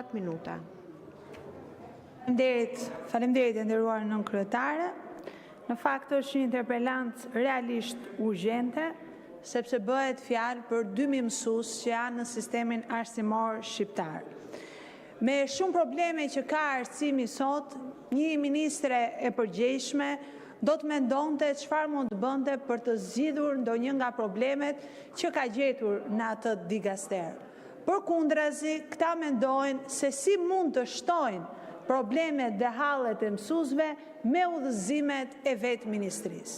7 minuta. Faleminderit e nderuar nënkryetare. Në fakt është një interpelancë realisht urgjente, sepse bëhet fjalë për 2.000 mësues që janë në sistemin arsimor shqiptar. Me shumë probleme që ka arsimi sot, një ministre e përgjegjshme do të mendonte çfarë mund të bënte për të zgjidhur ndonjë nga problemet që ka gjetur në atë digaster. Përkundrazi, këta mendojnë se si mund të shtojnë problemet dhe hallet e mësuesve me udhëzimet e vetë ministrisë.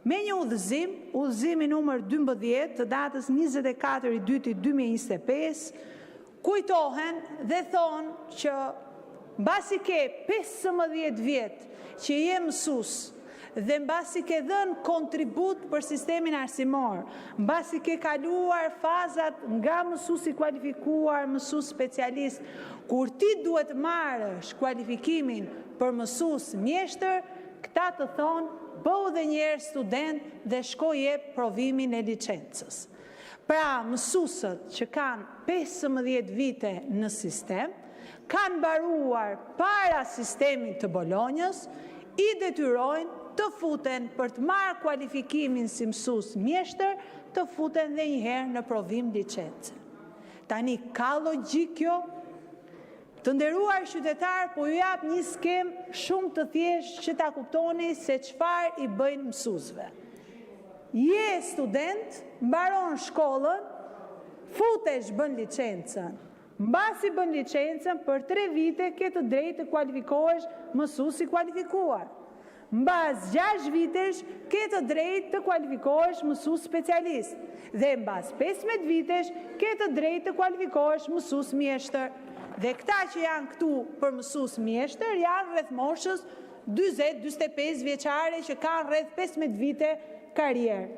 Me një udhëzim, udhëzimi numër 12 të datës 24/2/2025, kujtohen dhe thonë që mbasi ke 15 vjet që je mësues dhe mbasi ke dhënë kontribut për sistemin arsimor, mbasi ke kaluar fazat nga mësues i kualifikuar, mësues specialist, kur ti duhet marrësh kualifikimin për mësues mjeshtër, këta të thonë, bëu dhe njerë student dhe shko jep provimin e licencës. Pra, mësuesët që kanë 15 vite në sistem, kanë mbaruar para sistemit të Bolonjës, i detyrojnë të futen për të marrë kualifikimin si mësues mjeshtër, të futen dhe njëherë në provim licencë. Tani, ka logjik kjo? Të nderuar qytetar, po ju jap një skem shumë të thjeshtë që ta kuptoni se çfarë i bëjnë mësuesve. Je student, mbaron shkollën, futesh bën licencën. Mbasi bën licencën, për 3 vite ke të drejtë të kualifikohesh mësues i kualifikuar. Mbas 6 vitesh ke të drejtë të kualifikohesh mësues specialist. Dhe mbas 15 vitesh ke të drejtë të kualifikohesh mësues mjeshtër. Dhe këta që janë këtu për mësues mjeshtër janë rreth moshës 40-45 vjeçare që kanë rreth 15 vite karrierë.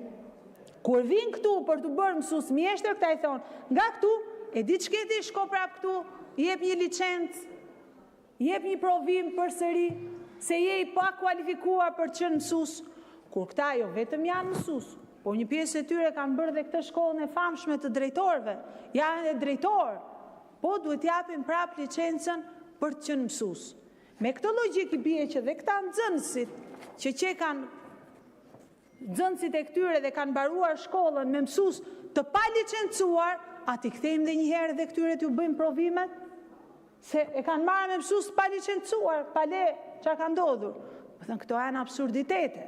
Kur vinë këtu për të bërë mësues mjeshtër, këta i thonë, nga këtu, e di ç'ke shko prap këtu, jep një licencë, jep një provim përsëri, se je i pa kualifikuar për të qenë mësues. Kur këta jo vetëm janë mësues, po një pjesë e tyre kanë bërë dhe këtë shkollën e famshme të drejtorëve, janë edhe drejtorë, po duhet japin prap licencën për të qenë mësues. Me këtë logjik i bie që dhe këta nxënësit që kanë nxënësit e këtyre dhe kanë mbaruar shkollën me mësues të pa licencuar, ati kthejmë dhe njëherë dhe këtyre t'ju bëjmë provimet, se e kanë marrë me mësues pa licencuar, pa le çka ka ndodhur. Po thënë, këto janë absurditete.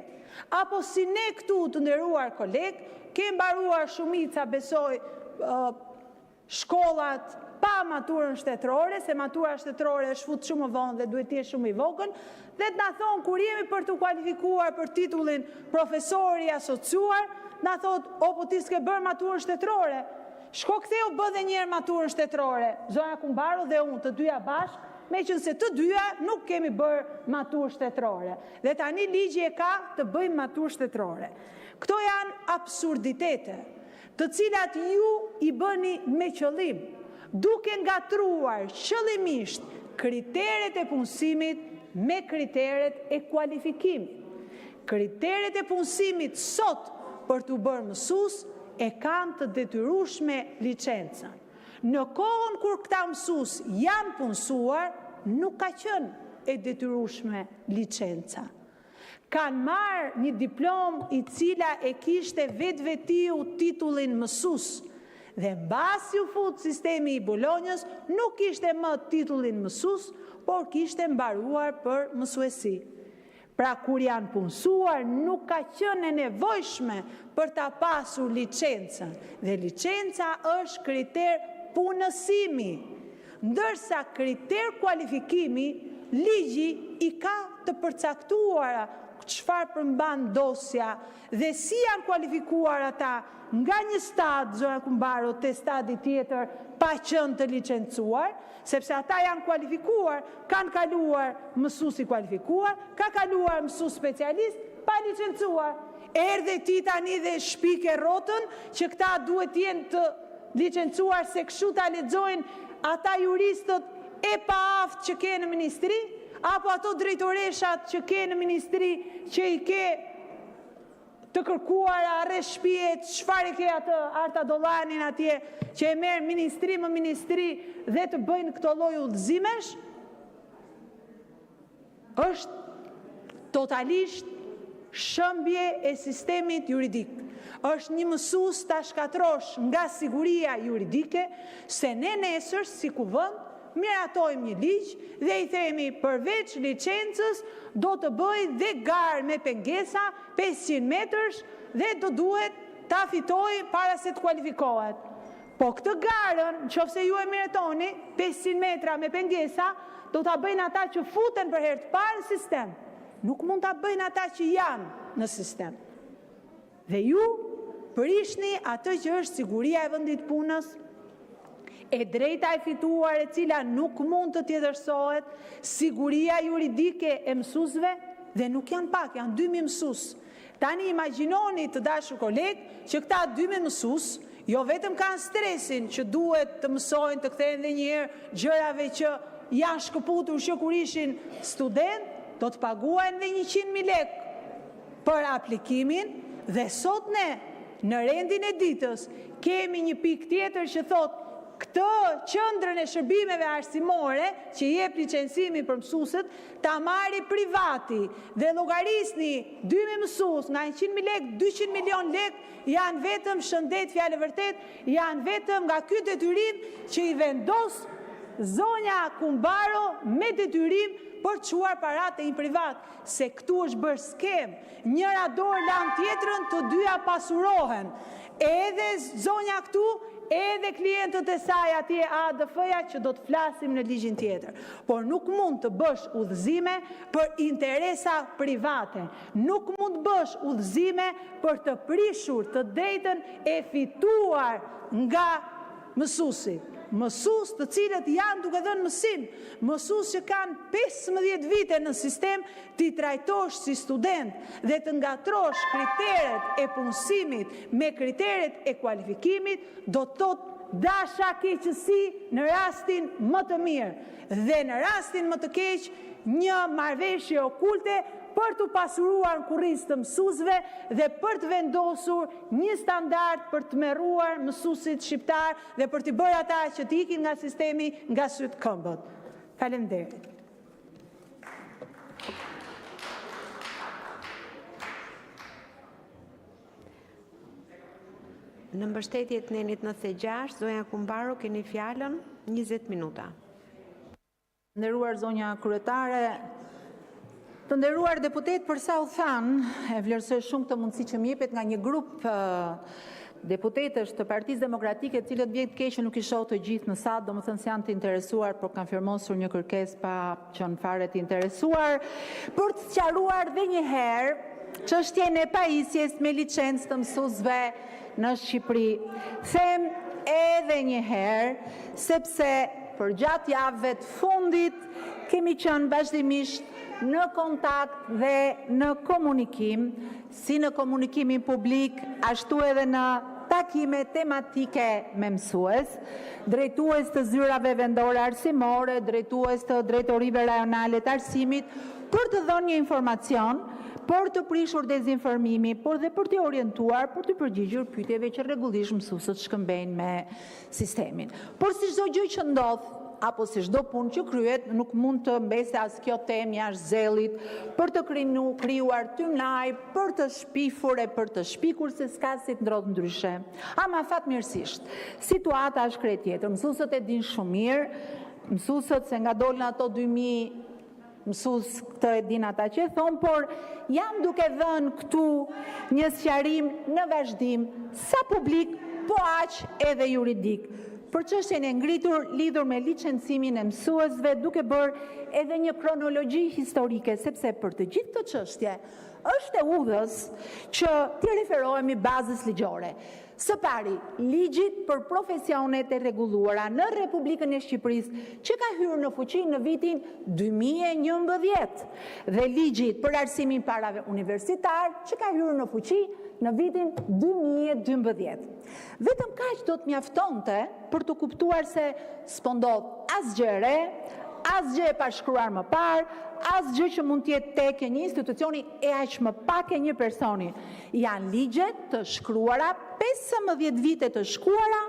Apo si ne këtu të nderuar koleg, ke mbaruar shumica besoj shkollat pa maturën shtetërore, se matura shtetërore është fut shumë vonë dhe duhet të jetë shumë i vogël, dhe të na thonë kur jemi për të kualifikuar për titullin profesor i asociuar, na thotë, o po ti s'ke bërë maturën shtetërore, shko ktheu bë dhe njerë maturën shtetërore, Zoja Kumbaro dhe unë të dyja bashkë, me qënë se të dyja nuk kemi bërë maturë shtetërore. Dhe tani ligji e ka të bëjmë maturë shtetërore. Këto janë absurditete, të cilat ju i bëni me qëllim, duke ngatruar qëllimisht kriteret e punësimit me kriteret e kualifikimit. Kriteret e punësimit sot për të bërë mësues e kanë të detyrueshme licencën. Në kohën kur këta mësues janë punësuar, nuk ka qenë e detyrueshme licenca. Kanë marrë një diplomë i cila e kishte vetvetiu titullin mësues, dhe mbasi u fut sistemi i Bolonjës, nuk kishte më titullin mësues, por kishte mbaruar për mësuesi. Pra kur janë punësuar, nuk ka qenë e nevojshme për ta pasur licencën, dhe licenca është kriter punësimi, ndërsa kriter kualifikimi, ligji i ka të përcaktuara çfarë përmban dosja dhe si janë kualifikuar ata nga një stad, Zoja Kumbaro, te stadi tjetër pa qenë të licencuar, sepse ata janë kualifikuar, kanë kaluar mësues i kualifikuar, ka kaluar mësues specialist, pa licencuar. Erdhe ti tani dhe shpike rrotën që këta duhet jenë të licencuar, se kështu ta lexojnë ata juristët e paaft që ke në ministri, apo ato drejtoreshat që ke në ministri që i ke të kërkuara, rreth shtëpie, çfarë ke atë Arta Dollanin atje që e merr ministri më ministri dhe të bëjnë këto lloj udhëzimesh, është totalisht shëmbje e sistemit juridik. Është një mësues ta shkatrosh nga siguria juridike se ne nesër si kuvend miratojmë një ligj dhe i themi përveç licencës do të bëj dhe garë me pengesa 500 metrësh dhe do duhet ta fitoj para se të kualifikohet. Po këtë garën, nëse ju e miratoni 500 metra me pengesa, do ta bëjnë ata që futen për herë të parë në sistem. Nuk mund ta bëjnë ata që janë në sistem. Dhe ju përishni atë që është siguria e vendit punës, e drejta e fituar e cila nuk mund të tjetërsohet, siguria juridike e mësuesve dhe nuk janë pak, janë 2000 mësues. Tani imagjinoni të dashur kolegë që këta 2000 mësues jo vetëm kanë stresin që duhet të mësojnë të kthehen edhe një herë gjërave që janë shkëputur që kur ishin student, do të paguajnë dhe 100.000 lekë për aplikimin dhe sot ne në rendin e ditës kemi një pikë tjetër që thotë këtë qendrën e shërbimeve arsimore që jep licencimin për mësuesit ta marri privati dhe llogarisni 2000 mësues nga 100.000 lekë, 200 milion lekë janë vetëm shëndet fjalë vërtet, janë vetëm nga ky detyrim që i vendos zonja Kumbaro me detyrim për të çuar paratë e një privat, se këtu është bërë skem, njëra dorë lan tjetrën, të dyja pasurohen. Edhe zonja këtu, edhe klientët e saj atje ADF-ja që do të flasim në ligjin tjetër. Por nuk mund të bësh udhëzime për interesa private. Nuk mund të bësh udhëzime për të prishur të drejtën e fituar nga mësuesi. Mësues të cilët janë duke dhënë mësim, mësues që kanë 15 vite në sistem, ti trajtosh si student dhe të ngatrosh kriteret e punësimit me kriteret e kualifikimit, do të thotë dasha keqësi në rastin më të mirë dhe në rastin më të keq një marrëveshje okulte për të pasuruar kurrizë të mësuesve dhe për të vendosur një standard për të merruar mësuesit shqiptar dhe për të bërë ata që të ikin nga sistemi nga syt këmbët. Faleminderit. Në mbështetje të nenit 96, zonja Kumbaro, keni fjalën 20 minuta. Nderuar zonja kryetare, të nderuar deputet, për sa u thanë, e vlerësoj shumë këtë mundësi që më jepet nga një grup deputetësh të Partisë Demokratike, të cilët vjen keq që nuk i shoh të gjithë në sallë, domethënë se janë të interesuar, por kanë firmosur një kërkesë pa qenë fare të interesuar, për të sqaruar edhe një herë çështjen e pajisjes me licencë të mësuesve në Shqipëri. Them edhe një herë, sepse për gjatë javëve të fundit kemi qenë vazhdimisht në kontakt dhe në komunikim, si në komunikimin publik, ashtu edhe në takime tematike me mësues, drejtues të zyrave vendore arsimore, drejtues të drejtorive rajonale të arsimit, për të dhënë një informacion, për të prishur dezinformimi, por dhe për të orientuar, për të përgjigjur pyetjeve që rregullisht mësuesët shkëmbejnë me sistemin. Por si çdo gjë që ndodh, apo si çdo punë që kryhet, nuk mund të mbese as kjo temë jashtë zellit për të krijuar tymlaj, për të shpifur e për të shpikur se s'ka si të ndrodh ndryshe. Ama fatmirësisht, situata është krejt tjetër. Mësuesët e dinë shumë mirë, mësuesët se nga dolën ato 2000 mësues këtë e din ata që e thonë, por jam duke dhënë këtu një sqarim në vazhdim, sa publik, po aq edhe juridik. Për çështjen e ngritur lidhur me licencimin e mësuesve, duke bërë edhe një kronologji historike, sepse për të gjithë këtë çështje është e udhës që të referohemi bazës ligjore. Së pari, ligjit për profesionet e rregulluara në Republikën e Shqipërisë, që ka hyrë në fuqi në vitin 2011, dhe ligjit për arsimin para universitar, që ka hyrë në fuqi në vitin 2012. Vetëm kaq do të mjaftonte për të kuptuar se s'po ndodh asgjë e re, asgjë e pashkruar më parë, asgjë që mund t'jetë tek e një institucioni e aq më pak e një personi. Janë ligjet të shkruara 15 vite të shkuara,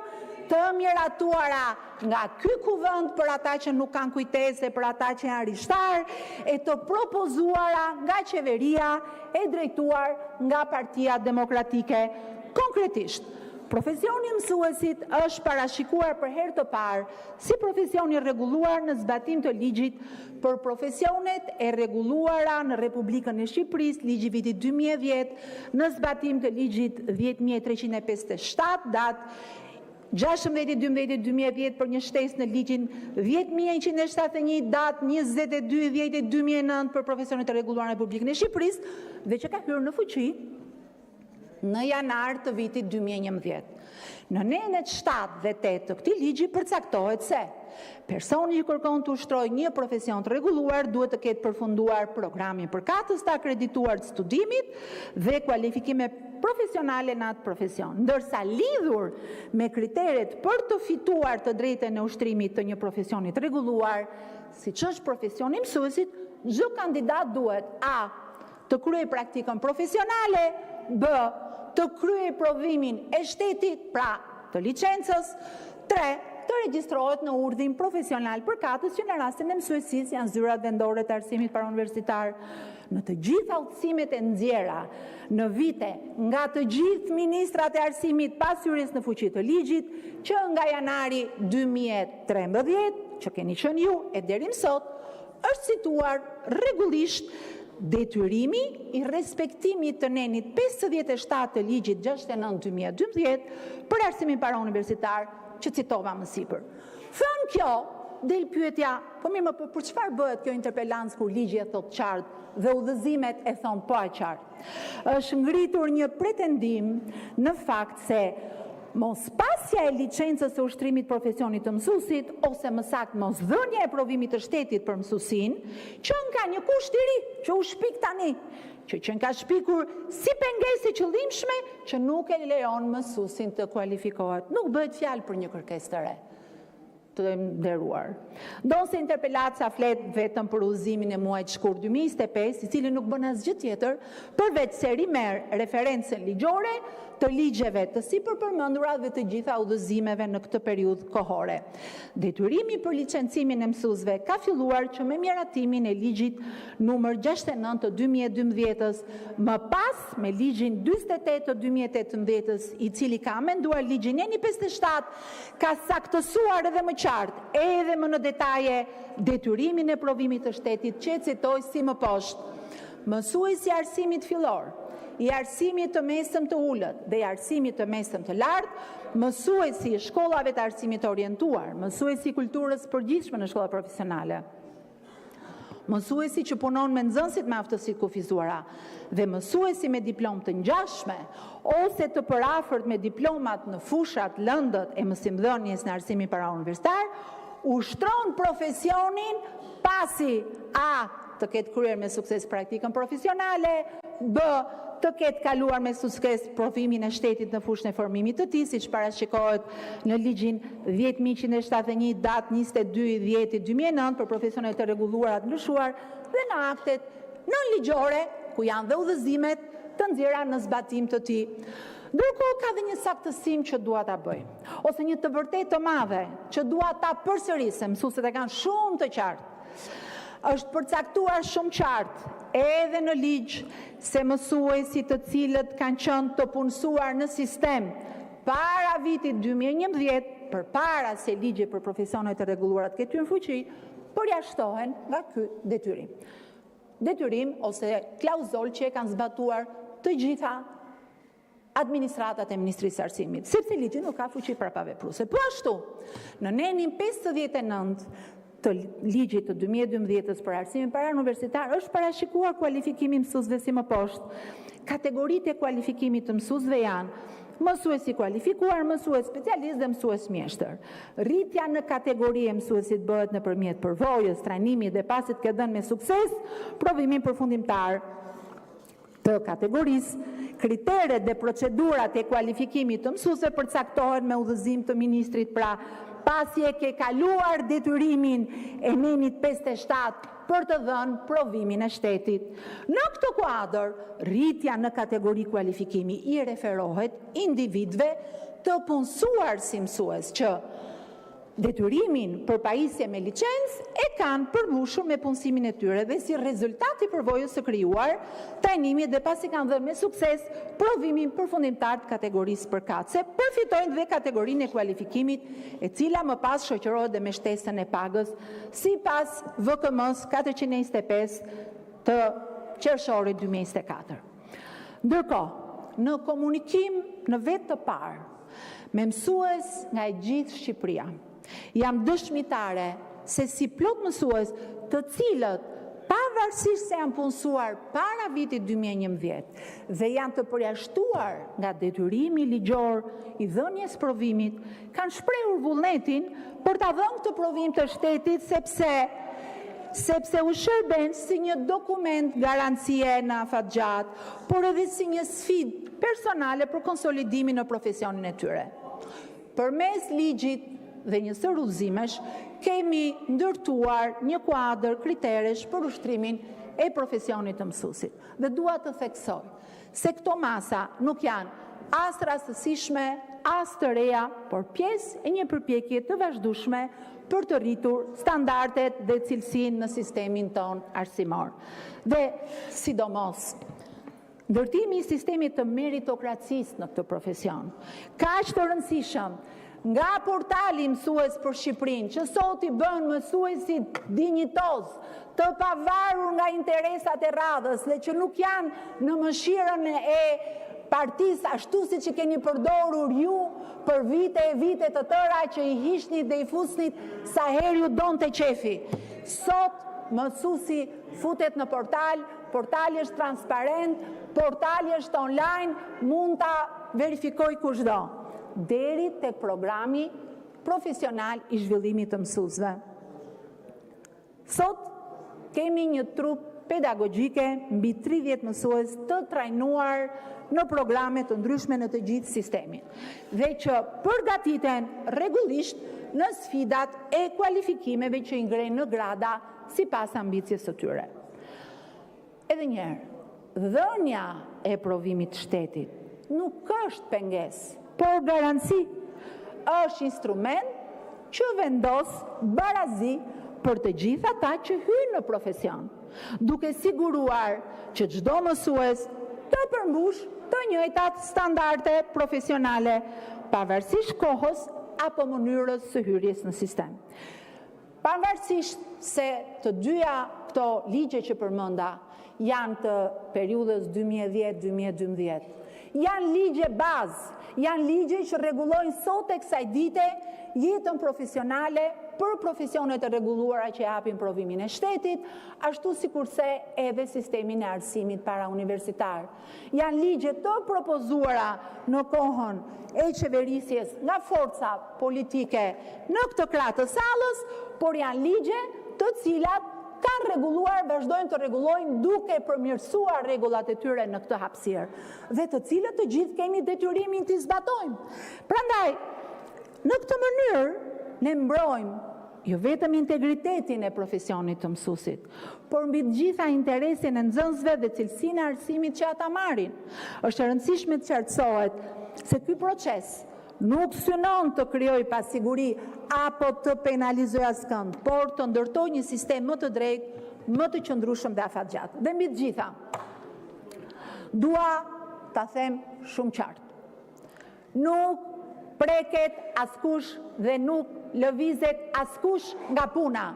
të miratuara nga ky kuvend për ata që nuk kanë kujtese, për ata që janë rishtar, e të propozuara nga qeveria e drejtuar nga Partia Demokratike. Konkretisht, profesioni mësuesit është parashikuar për herë të parë si profesioni rregulluar në zbatim të ligjit për profesionet e rregulluara në Republikën e Shqipërisë, ligji vitit 2010, në zbatim të ligjit 10.357, datë 16/12/2010 për një shtesë në ligjin 10.171, datë 22/10/2009 për profesionet e rregulluara në Republikën e Shqipërisë, dhe që ka hyrë në fuqi në janar të vitit 2011. Në nenet 7 dhe 8 të këtij ligji përcaktohet se personi që kërkon të ushtrojë një profesion të rregulluar duhet të ketë përfunduar programin përkatës të akredituar të studimit dhe kualifikime profesionale në atë profesion. Ndërsa lidhur me kriteret për të fituar të drejtën e ushtrimit të një profesioni të rregulluar, siç është profesioni i mësuesit, çdo kandidat duhet a. të kryejë praktikën profesionale, b. të kryejë provimin e shtetit, pra të licencës, 3. të regjistrohet në urdhim profesional përkatës që në rastin e mësuesisë janë zyrat vendore të arsimit parauniversitar. Në të gjitha udhësimet e nxjerra në vite nga të gjithë ministrat e arsimit pas hyrjes në fuqi të ligjit, që nga janari 2013, që keni qenë ju e deri më sot, është situar rregullisht detyrimi i respektimit të nenit 57 të ligjit 69/2012 për arsimin parauniversitar që citova më sipër. Thënë kjo, del pyetja, po mirë, për çfarë bëhet kjo interpelancë kur ligji e thot qartë dhe udhëzimet e thon po aq qartë? Është ngritur një pretendim në fakt se mos pasja e licencës së ushtrimit profesionit të mësuesit, ose më saktë mos dhënia e provimit të shtetit për mësuesinë, që nga një kusht i ri që u shpik tani, që nga shpikur si pengesë e qëllimshme që nuk e lejon mësuesin të kualifikohet. Nuk bëhet fjalë për një kërkesë të re të nderuar. Ndonse interpelaca flet vetëm për udhëzimin e muajit shkurt 2025, i cili nuk bën asgjë tjetër përveç se rimerr referencën ligjore të ligjeve të sipërpërmendura dhe të gjitha udhëzimeve në këtë periudhë kohore. Detyrimi për licencimin e mësuesve ka filluar që me miratimin e ligjit numër 69 të 2012-s, më pas me ligjin 48 të 2018-s, i cili ka amenduar ligjin 157, ka saktësuar edhe më qartë, edhe më në detaje, detyrimin e provimit të shtetit, që e citoj si më poshtë. Mësuesi i arsimit fillor, i arsimit të mesëm të ullët dhe i arsimit të mesëm të lartë, mësuesi i shkollave të arsimit të orientuar, mësuesi i kulturës përgjithshme në shkolla profesionale, mësuesi që punon me nxënësit me aftësi të kufizuara dhe mësuesi me diplomë të ngjashme ose të përafërt me diplomat në fushat, lëndët e mësimdhënies në arsimin parauniversitar, ushtron profesionin pasi a. të ketë kryer me sukses praktikën profesionale, b. të ketë kaluar me sukses provimin e shtetit në fushën e formimit të tij, siç parashikohet në ligjin 10.171 datë 22/10/2009 për profesionet të rregulluara të ndryshuar dhe në aktet nënligjore ku janë dhe udhëzimet të nxjerra në zbatim të tij. Ndërkohë ka dhe një saktësim që dua ta bëj, ose një të vërtetë të madhe që dua ta përsërisem, mësuesit e kanë shumë të qartë. Është përcaktuar shumë qartë edhe në ligj se mësuesit të cilët kanë qenë të punësuar në sistem para vitit 2011, përpara se ligji për profesionet e rregulluara të ketë hyrë në fuqi, përjashtohen nga ky detyrim. Detyrim ose klauzol që e kanë zbatuar të gjitha administratat e Ministrisë së Arsimit, sepse ligji nuk ka fuqi parapavepruese. Po ashtu, në nenin 59 të ligjit të 2012-s për arsimin parauniversitar është parashikuar kualifikimi i mësuesve si më poshtë. Kategoritë e kualifikimit të mësuesve janë mësues i kualifikuar, mësues specialist dhe mësues mjeshtër. Rritja në kategori e mësuesit bëhet nëpërmjet përvojës, trajnimit dhe pasi të ketë dhënë me sukses provimin përfundimtar të kategorisë. Kriteret dhe procedurat e kualifikimit të mësuesve përcaktohen me udhëzim të ministrit, pra pasi e ke kaluar detyrimin e nenit 57 për të dhënë provimin e shtetit. Në këtë kuadër, rritja në kategori kualifikimi i referohet individëve të punësuar si mësues që detyrimin për pajisje me licencë e kanë përmbushur me punësimin e tyre dhe si rezultat i përvojës së krijuar trajnimit dhe pasi kanë dhënë me sukses provimin përfundimtar të kategorisë përkatëse, përfitojnë dhe kategorinë e kualifikimit e cila më pas shoqërohet dhe me shtesën e pagës sipas VKM-s 425 të qershorit 2024. Ndërkohë, në komunikim në vetë të parë me mësues nga e gjithë Shqipëria, jam dëshmitare se si plot mësues të cilët pavarësisht se janë punësuar para vitit 2011 dhe janë të përjashtuar nga detyrimi ligjor i dhënies provimit, kanë shprehur vullnetin për ta dhënë këtë provim të shtetit sepse u shërben si një dokument garancie në afatgjat, por edhe si një sfidë personale për konsolidimin në profesionin e tyre. Përmes ligjit dhe një sër udhëzimesh, kemi ndërtuar një kuadër kriteresh për ushtrimin e profesionit të mësuesit. Dhe dua të theksoj se këto masa nuk janë as rastësishme, as të reja, por pjesë e një përpjekje të vazhdueshme për të rritur standardet dhe cilësinë në sistemin ton arsimor. Dhe sidomos, ndërtimi i sistemit të meritokracisë në këtë profesion, kaq të rëndësishëm nga portali Mësues për Shqipërinë, që sot i bën mësuesit dinjitoz, të pavarur nga interesat e radhës dhe që nuk janë në mëshirën e partisë ashtu siç i keni përdorur ju për vite e vite të tëra që i hishnit dhe i fusnit sa herë ju donte qefi. Sot mësuesi futet në portal, portali është transparent, portali është online, mund ta verifikoj kushdo, deri tek programi profesional i zhvillimit të mësuesve. Sot kemi një trup pedagogjike mbi 30 mësues të trajnuar në programe të ndryshme në të gjithë sistemin dhe që përgatiten rregullisht në sfidat e kualifikimeve që i ngrenë në grada sipas ambicjes së tyre. Edhe një herë, dhënia e provimit të shtetit nuk është pengesë, por garanci, është instrument që vendos barazi për të gjithë ata që hyjnë në profesion, duke siguruar që çdo mësues të përmbush të njëjtat standarde profesionale, pavarësisht kohës apo mënyrës së hyrjes në sistem. Pavarësisht se të dyja këto ligje që përmenda janë të periudhës 2010-2012, janë ligje bazë, janë ligje që rregullojnë sot e kësaj dite jetën profesionale për profesionet e rregulluara që japin provimin e shtetit, ashtu sikurse edhe sistemin e arsimit parauniversitar. Janë ligje të propozuara në kohën e qeverisjes nga forca politike në këtë krah të sallës, por janë ligje të cilat kanë rregulluar, vazhdojnë të rregullojnë duke përmirësuar rregullat e tyre në këtë hapësirë, dhe të cilët të gjithë kemi detyrimin t'i zbatojmë. Prandaj, në këtë mënyrë ne mbrojmë jo vetëm integritetin e profesionit të mësuesit, por mbi të gjitha interesin e nxënësve dhe cilësinë e arsimit që ata marrin. Është e rëndësishme të qartësohet se ky proces nuk synon të krijojë pasiguri apo të penalizojë askënd, por të ndërtojë një sistem më të drejtë, më të qëndrueshëm dhe afatgjatë. Dhe mbi të gjitha, dua ta them shumë qartë. Nuk preket askush dhe nuk lëvizet askush nga puna.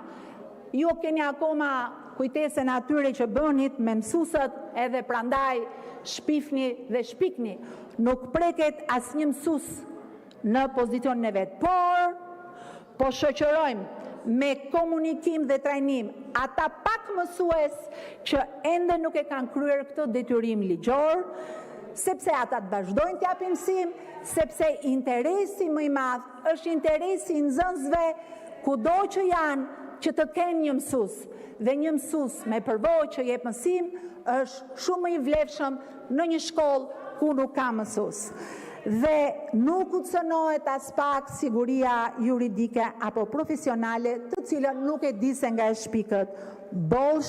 Ju keni akoma kujtesën atyre që bënit me mësuesët, edhe prandaj shpifni dhe shpikni. Nuk preket asnjë mësues në pozicionin e vet, por po shoqërojmë me komunikim dhe trajnim ata pak mësues që ende nuk e kanë kryer këtë detyrim ligjor, sepse ata të vazhdojnë të japin mësim, sepse interesi më i madh është interesi i nxënësve kudo që janë që të kenë një mësues, dhe një mësues me përvojë që jep mësim është shumë më i vlefshëm në një shkollë ku nuk ka mësues. dhe nuk u cënohet as pak siguria juridike apo profesionale, të cilën nuk e di se nga e shpikët. Boll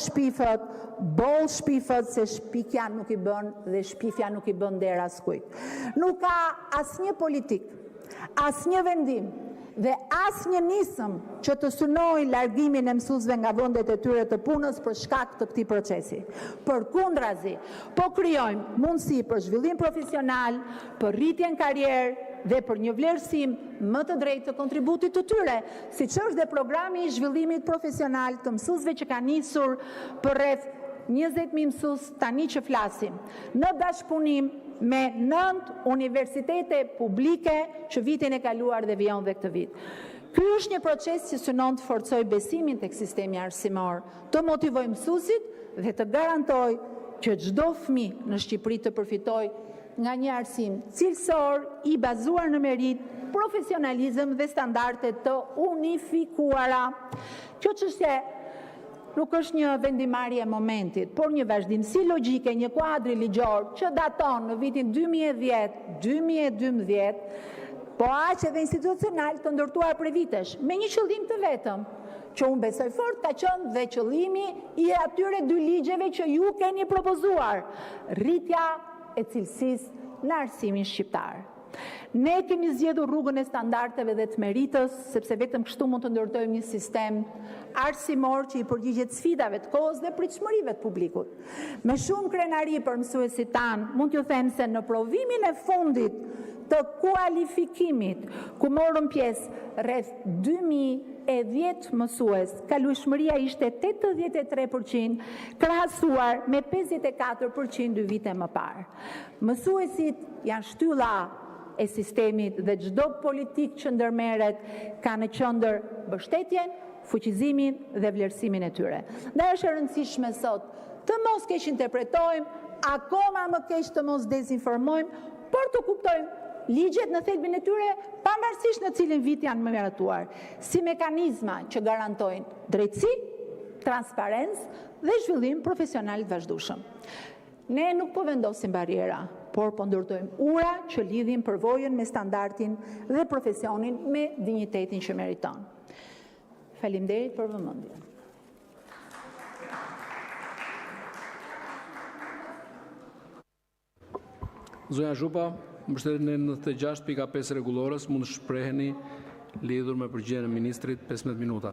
shpifët se shpikja nuk i bën dhe shpifja nuk i bën der askujt. Nuk ka asnjë politik, asnjë vendim dhe asnjë nisëm që të synojë largimin e mësuesve nga vendet e tyre të punës për shkak të këtij procesi. Përkundrazi, po krijojmë mundësi për zhvillim profesional, për rritjen karrierë dhe për një vlerësim më të drejtë të kontributit të tyre, siç është dhe programi i zhvillimit profesional të mësuesve që ka nisur për rreth 20.000 mësues tani që flasim, në bashkëpunim me 9 universitete publike që vitin e kaluar dhe vijon dhe këtë vit. Ky është një proces që synon të forcojë besimin tek sistemi arsimor, të motivojë mësuesit dhe të garantojë që çdo fëmijë në Shqipëri të përfitojë nga një arsim cilësor i bazuar në merit, profesionalizëm dhe standarde të unifikuara. Kjo çështje nuk është një vendimarrje e momentit, por një vazhdimsi logjike, një kuadri ligjor që daton në vitin 2010-2012, po aq edhe institucional të ndërtuar për vitesh, me një qëllim të vetëm, që unë besoj fort ka qenë dhe qëllimi i atyre 2 ligjeve që ju keni propozuar, rritja e cilësisë në arsimin shqiptar. Ne kemi zgjedhur rrugën e standardeve dhe të meritës, sepse vetëm kështu mund të ndërtojmë një sistem arsimor që i përgjigjet sfidave të kohës dhe pritshmërive të publikut. Me shumë krenari për mësuesit tanë, mund t'ju them se në provimin e fundit të kualifikimit, ku morën pjesë rreth 2010 mësues, kalueshmëria ishte 83%, krahasuar me 54% 2 vite më parë. Mësuesit janë shtylla e sistemit dhe çdo politik që ndërmerret ka në qendër mbështetjen, fuqizimin dhe vlerësimin e tyre. Dhe është e rëndësishme sot të mos keq interpretojmë, akoma më keq të mos dezinformojmë, por të kuptojmë ligjet në thelbin e tyre, pavarësisht në cilin vit janë miratuar, si mekanizma që garantojnë drejtësi, transparencë dhe zhvillim profesional të vazhdueshëm. Ne nuk po vendosim bariera, por po ndërtojmë ura që lidhin përvojën me standardin dhe profesionin me dinjitetin që meriton. Faleminderit për vëmendjen. Zonja Zhupa, mbështetjen e 96.5 rregullores mund të shpreheni lidhur me përgjigjen e ministrit 15 minuta.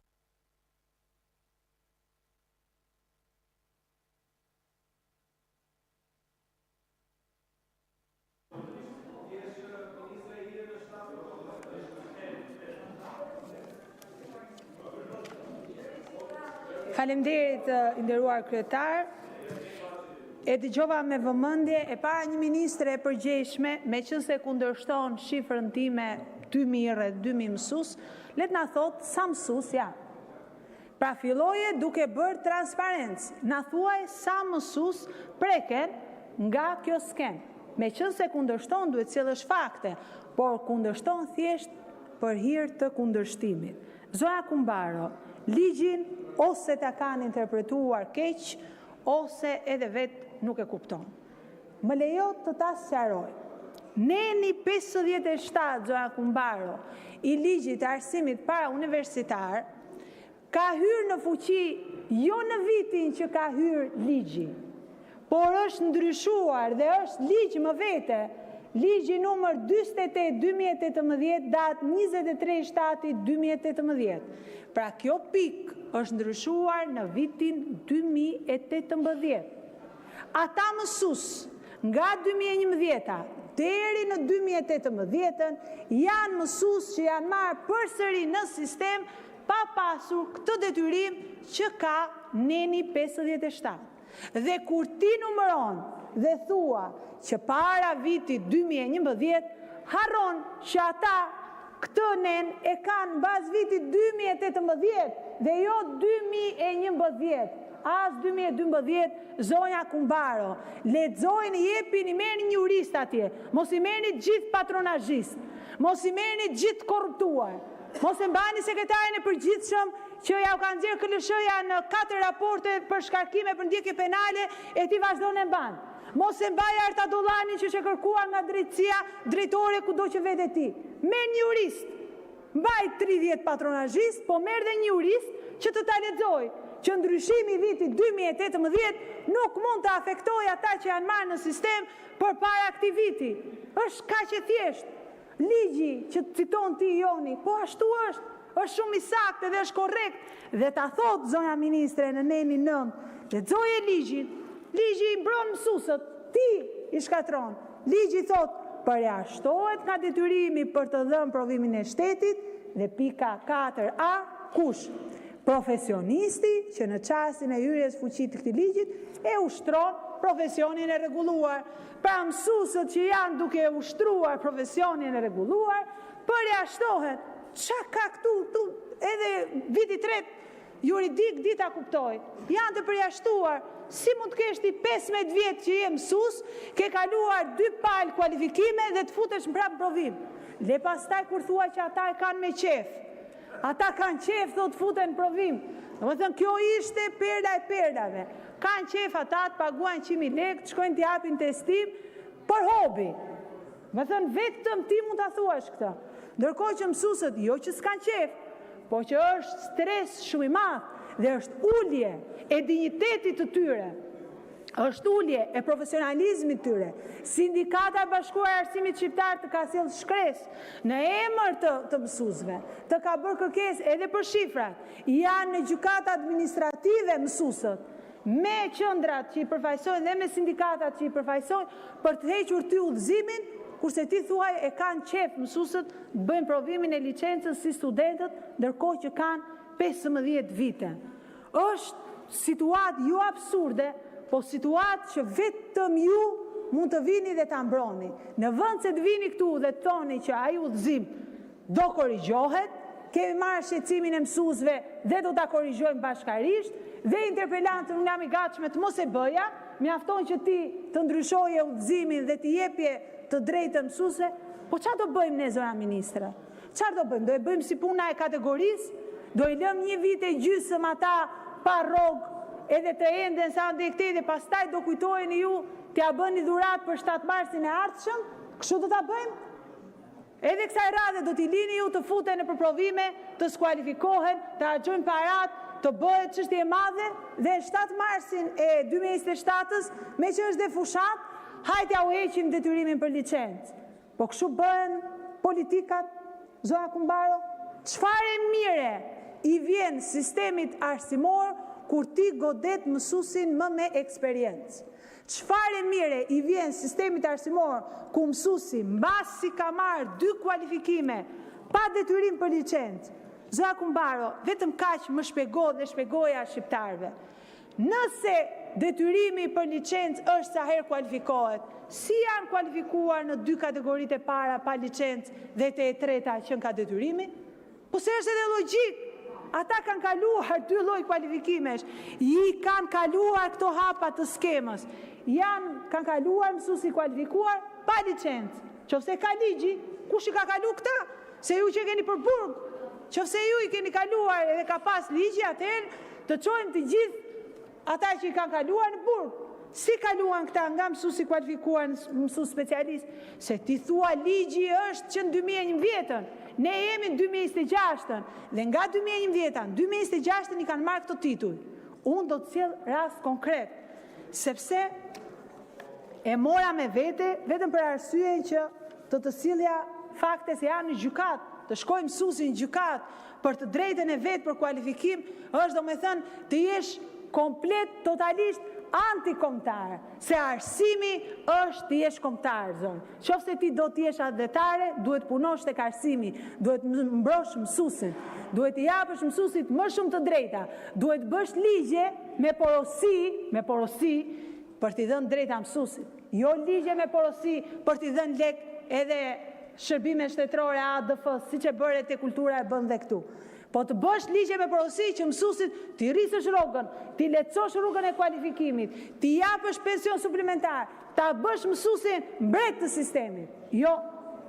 Faleminderit, nderuar kryetar. E dëgjova me vëmendje e para një ministre e përgjegjshme, meqense kundërshton shifrën time 2000 mësues, le të na thotë sa mësues janë. Pra filloje duke bërë transparencë, na thuaj sa mësues preken nga kjo skem. Meqense kundërshton duhet sjellësh fakte, por kundërshton thjesht për hir të kundërshtimit. Zoja Kumbaro, ligjin ose ta kanë interpretuar keq, ose edhe vetë nuk e kupton. Më lejo të ta sqaroj. Neni 57, Zoja Kumbaro, i ligjit të arsimit para universitar, ka hyrë në fuqi jo në vitin që ka hyrë ligji, por është ndryshuar dhe është ligj më vete, ligji numër 48/2018, datë 23/7/2018. Pra kjo pikë është ndryshuar në vitin 2018. Ata mësues nga 2011 deri në 2018 janë mësues që janë marrë përsëri në sistem pa pasur këtë detyrim që ka neni 57. Dhe kur ti numëron dhe thua që para vitit 2011, harron që ata këtë nen e kanë bazë vitit 2018 dhe jo 2011, as 2012, zonja Kumbaro. Lexojnë, jepini, merrni një jurist atje, mos i merrni gjithë patronazhist, mos i merrni gjithë korruptuar, mos e mbani sekretarin e përgjithshëm që ja u kanë nxjerrë KLSH-ja në 4 raporte për shkarkime për ndjekje penale e ti vazhdon e mban. Mos e mbaj Artadollani që kërkuar nga drejtësia drejtore kudo që vete ti. Merr një jurist, mbaj 30 patronazhist, po merr dhe një jurist që të ta lexoj, që ndryshimi i vitit 2018 nuk mund të afektojë ata që janë marrë në sistem përpara këtij viti. Është kaq e thjeshtë. Ligji që citon ti Joni, po ashtu është shumë i saktë dhe është korrekt. Dhe ta thot zonja ministre në neni 9, lexoje ligjin. Ligji i mbron mësuesët, ti i shkatron. Ligji thot përjashtohet nga detyrimi për të dhënë provimin e shtetit dhe pika 4A kush? Profesionisti që në çastin e hyrjes fuqit të këtij ligjit e ushtron profesionin e rregulluar. Pra mësuesët që janë duke ushtruar profesionin e rregulluar përjashtohen. Çka ka këtu edhe viti 3 juridik dita kuptoj. Janë të përjashtuar. Si mund të kesh ti 15 vjet që je mësues, ke kaluar 2 palë kualifikime dhe të futesh mbrapa provim. Le pastaj kur thua që ata e kanë me qef. Ata kanë qef thot futen provim. Domethënë kjo ishte perla e perlave. Kanë qef ata të paguajnë 100.000 lekë, të shkojnë të japin testim për hobi. Domethënë vetëm ti mund ta thuash këtë. Ndërkohë që mësuesët jo që s'kan qef, po që është stres shumë i madh dhe është ulje e dinjitetit të tyre, është ulje e profesionalizmit të tyre. Sindikata e Bashkuar e Arsimit Shqiptar të ka sjellë shkresë në emër të mësuesve, të ka bërë kërkesë edhe për shifrat. Janë në gjykata administrative mësuesët, me qendrat që i përfaqësojnë dhe me sindikatat që i përfaqësojnë për të hequr ty udhëzimin, kurse ti thuaj e kanë qef mësuesët të bëjnë provimin e licencës si studentët, ndërkohë që kanë 15 vite. Është situatë jo absurde, po situatë që vetëm ju mund të vini dhe ta mbroni. Në vend se të vini këtu dhe të thoni që ai udhëzim do korrigjohet, kemi marrë shqetësimin e mësuesve dhe do ta korrigjojmë bashkarisht, dhe interpelantën unë jam i gatshme të mos e bëja, mjafton që ti të ndryshoje udhëzimin dhe të jepje të drejtë mësuesve, po çfarë do bëjmë ne zonja ministre? Çfarë do bëjmë? Do e bëjmë si puna e kategorisë? Do i lëm 1 vit e gjysmë ata pa rrogë edhe të enden sa ndej këtej dhe pastaj do kujtoheni ju t'ia bëni dhuratë për 7 marsin e ardhshëm? Kështu do ta bëjmë? Edhe kësaj radhe do t'i lini ju të futen në përprovime, të skualifikohen, të harxojnë parat, të bëhet çështje e madhe dhe 7 marsin e 2027-s, me që është dhe fushat, hajde u heqim detyrimin për licencë. Po kështu bëhen politikat, zonja Kumbaro? Çfarë mire i vjen sistemit arsimor kur ti godet mësuesin më me eksperiencë? Çfarë mire i vjen sistemit arsimor ku mësuesi mbasi ka marrë 2 kualifikime pa detyrim për licencë? Zonja Kumbaro, vetëm kaq më shpjego dhe shpjegoja shqiptarëve. Nëse detyrimi për licencë është sa herë kualifikohet, si janë kualifikuar në 2 kategoritë e para pa licencë dhe te e treta që ka detyrimi? Po se është edhe logjik. Ata kanë kaluar 2 lloj kualifikimesh, i kanë kaluar këto hapa të skemës. Kanë kaluar mësuesi kualifikuar pa licencë. Qofse ka ligji, kush i ka kalu këta? Se ju që keni për burg. Qofse ju i keni kaluar edhe ka pas ligji, atëherë të çojmë të gjithë ata që i kanë kaluar në burg. Si kaluan këta nga mësuesi kualifikuar në mësues specialist? Se ti thua ligji është që në 2011-ën. Ne jemi në 2026-ën dhe nga 2011-ën, 2026-ën i kanë marrë këto titull. Unë do të sjell rast konkret, sepse e mora me vete, vetëm për arsye që të sjellja fakte se janë në gjykat, të shkojë mësuesi në gjykat për të drejtën e vet për kualifikim, është domethënë të jesh komplet, totalisht antikombëtar, se arsimi është të jesh kombëtar, zonë. Qofse ti do të jesh adhetare, duhet punosh tek arsimi, duhet mbrosh mësuesin, duhet i japësh mësuesit më shumë të drejta, duhet bësh ligje me porosi për t'i dhënë drejta mësuesit. Jo ligje me porosi për t'i dhënë lek edhe shërbime shtetërore ADF, siç e bëre te kultura e bën dhe këtu. Po të bësh ligje me porosi që mësuesit t'i rrisësh rrogën, t'i lehtësosh rrugën e kualifikimit, t'i japësh pension suplementar, ta bësh mësuesin mbret të sistemit. Jo,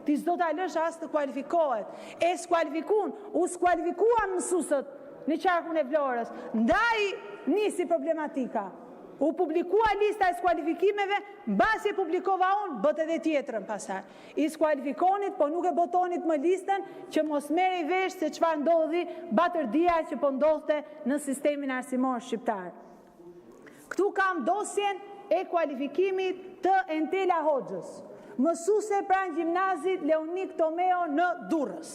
ti s'do ta lësh as të kualifikohet. E skualifikuan mësuesët në qarkun e Vlorës. Ndaj nisi problematika. U publikua lista e skualifikimeve, mbasi e publikova unë, bët edhe tjetrën pasaj. I skualifikonit, po nuk e botonit më listën, që mos meri vesh se çfarë ndodhi batërdia që po ndodhte në sistemin arsimor shqiptar. Këtu kam dosjen e kualifikimit të Entela Hoxhës, mësuese pranë gjimnazit Leonik Tomeo në Durrës.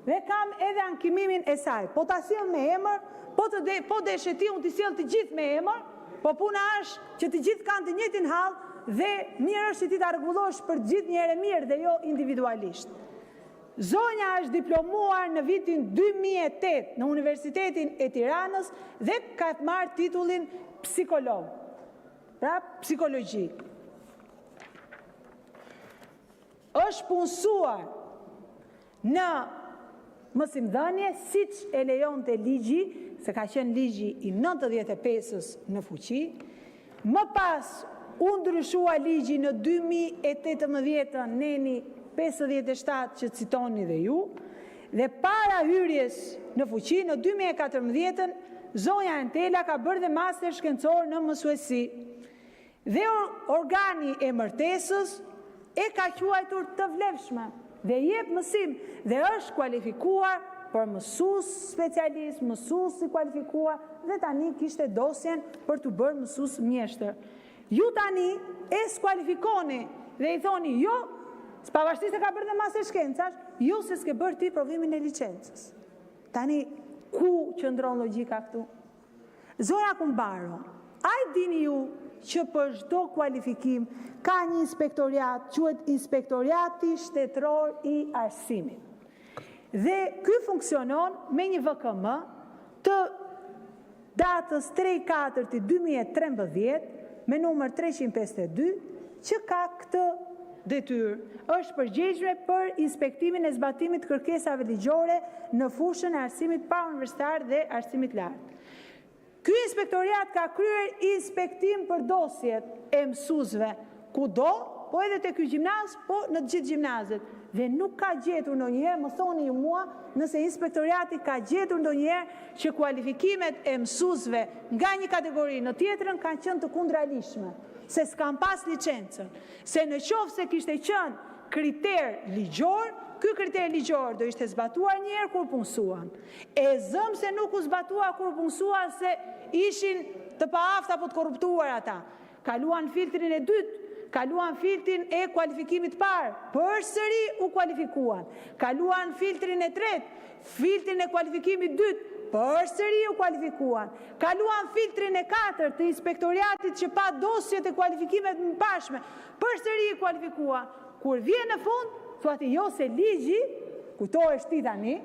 Dhe kam edhe ankimimin e saj. Po ta sjell me emër, po deshe ti unë t'i sjell të gjithë me emër, po puna është që të gjithë kanë të njëjtin hall dhe mirë është që ti ta rregullosh për gjithë njëherë mirë dhe jo individualisht. Zonja është diplomuar në vitin 2008 në Universitetin e Tiranës dhe ka marrë titullin psikolog. Pra, psikologji. Është punësuar në mësimdhënie, siç e lejonte ligji, se ka qenë ligji i 95-ës në fuqi. Më pas, u ndryshua ligji në 2018-ën, neni 57 që citoni dhe ju, dhe para hyrjes në fuqi, në 2014-ën, zonja Entela ka bërë dhe master shkencor në mësuesi. Dhe organi e martesës e ka quajtur të vlefshme dhe jep mësim dhe është kualifikuar për mësues specialist, mësues i kualifikuar dhe tani kishte dosjen për të bërë mësues mjeshtër. Ju tani e skualifikoni dhe i thoni jo, pavarësisht se ka bërë dhe master shkencash, jo se s'ke bërë ti provimin e licencës. Tani ku qëndron logjika këtu? Zonja Kumbaro, a i dini ju që për çdo kualifikim ka një inspektoriat, quhet Inspektoriati Shtetëror i Arsimit. Dhe ky funksionon me një VKM të datës 3/4/2013 me numër 352 që ka këtë detyrë. Është përgjegjëse për inspektimin e zbatimit të kërkesave ligjore në fushën e arsimit parauniversitar dhe arsimit lart. Ky inspektoriat ka kryer inspektim për dosjet e mësuesve kudo, po edhe te ky gjimnaz, po në të gjithë gjimnazet. Dhe nuk ka gjetur ndonjëherë, më thoni ju mua, nëse inspektoriati ka gjetur ndonjëherë që kualifikimet e mësuesve nga një kategori në tjetrën kanë qenë të kundralishme, se s'kan pas licencën, se në qoftë se kishte qenë kriter ligjor, ky kriter ligjor do ishte zbatuar një herë kur punësuan. E zëm se nuk u zbatua kur punësuan se ishin të paaftë apo të korruptuar ata. Kaluan filtrin e dytë, kaluan filtrin e kualifikimit parë, përsëri u kualifikuan. Kaluan filtrin e tretë, filtrin e kualifikimit dytë, përsëri u kualifikuan. Kaluan filtrin e katërt të inspektoriatit që pa dosjet e kualifikimet më pashme, përsëri u kualifikuan. Kur vjen në fund, thuati jo se ligji, kujtohesh ti tani,